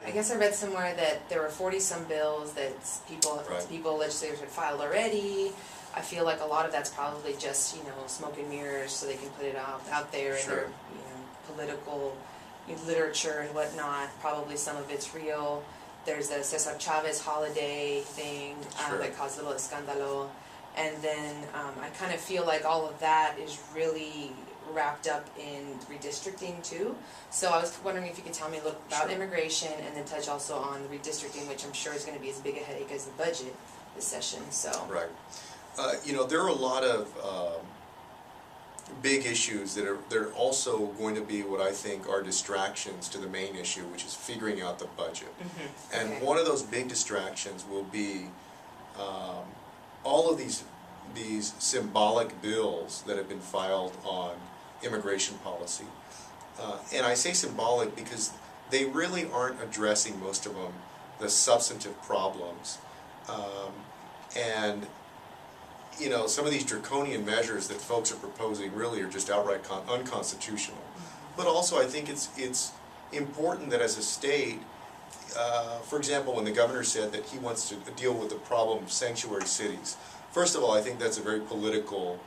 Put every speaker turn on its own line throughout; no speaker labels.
I guess I read somewhere that there were 40-some bills that legislators had filed already. I feel like a lot of that's probably just, smoke and mirrors so they can put it out there in their, political literature and whatnot. Probably some of it's real. There's a Cesar Chavez holiday thing that caused a little escándalo. And then I kind of feel like all of that is really wrapped up in redistricting too. So I was wondering if you could tell me a little about immigration and then touch also on the redistricting, which I'm sure is going to be as big a headache as the budget this session. So
there are a lot of big issues that are also going to be what I think are distractions to the main issue, which is figuring out the budget. And one of those big distractions will be all of these symbolic bills that have been filed on immigration policy. And I say symbolic because they really aren't addressing, most of them, the substantive problems. And some of these draconian measures that folks are proposing really are just outright unconstitutional. But also I think it's important that as a state, for example, when the governor said that he wants to deal with the problem of sanctuary cities, first of all, I think that's a very political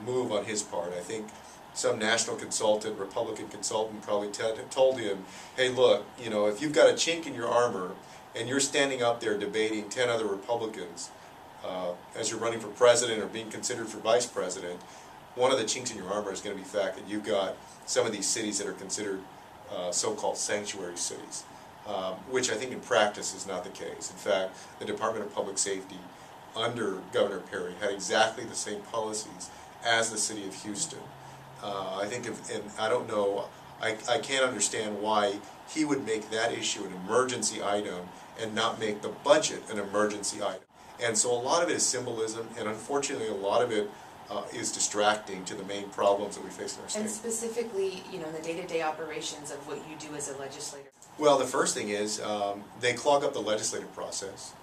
move on his part. I think some national consultant, Republican consultant, probably told him, hey, look, if you've got a chink in your armor and you're standing up there debating 10 other Republicans as you're running for president or being considered for vice president, one of the chinks in your armor is going to be the fact that you've got some of these cities that are considered so-called sanctuary cities, which I think in practice is not the case. In fact, the Department of Public Safety under Governor Perry had exactly the same policies as the city of Houston. I think, and I don't know, I can't understand why he would make that issue an emergency item and not make the budget an emergency item. And so a lot of it is symbolism, and unfortunately a lot of it is distracting to the main problems that we face in our state.
And specifically, in the day-to-day operations of what you do as a legislator.
Well, the first thing is they clog up the legislative process.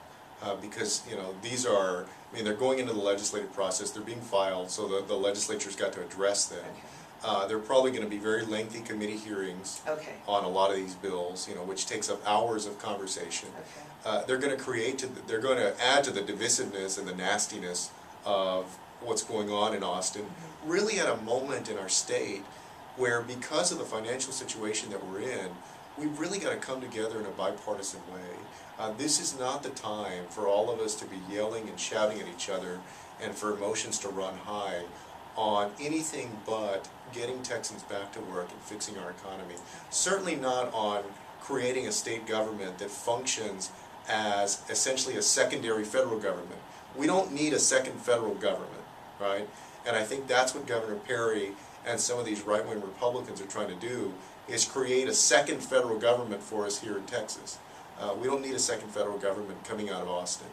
Because these are, they're going into the legislative process, they're being filed, so the legislature's got to address them. There are probably going to be very lengthy committee hearings on a lot of these bills, which takes up hours of conversation. They're going to add to the divisiveness and the nastiness of what's going on in Austin, really at a moment in our state where, because of the financial situation that we're in, we've really got to come together in a bipartisan way. This is not the time for all of us to be yelling and shouting at each other and for emotions to run high on anything but getting Texans back to work and fixing our economy. Certainly not on creating a state government that functions as essentially a secondary federal government. We don't need a second federal government, right? And I think that's what Governor Perry and some of these right-wing Republicans are trying to do, is create a second federal government for us here in Texas. We don't need a second federal government coming out of Austin.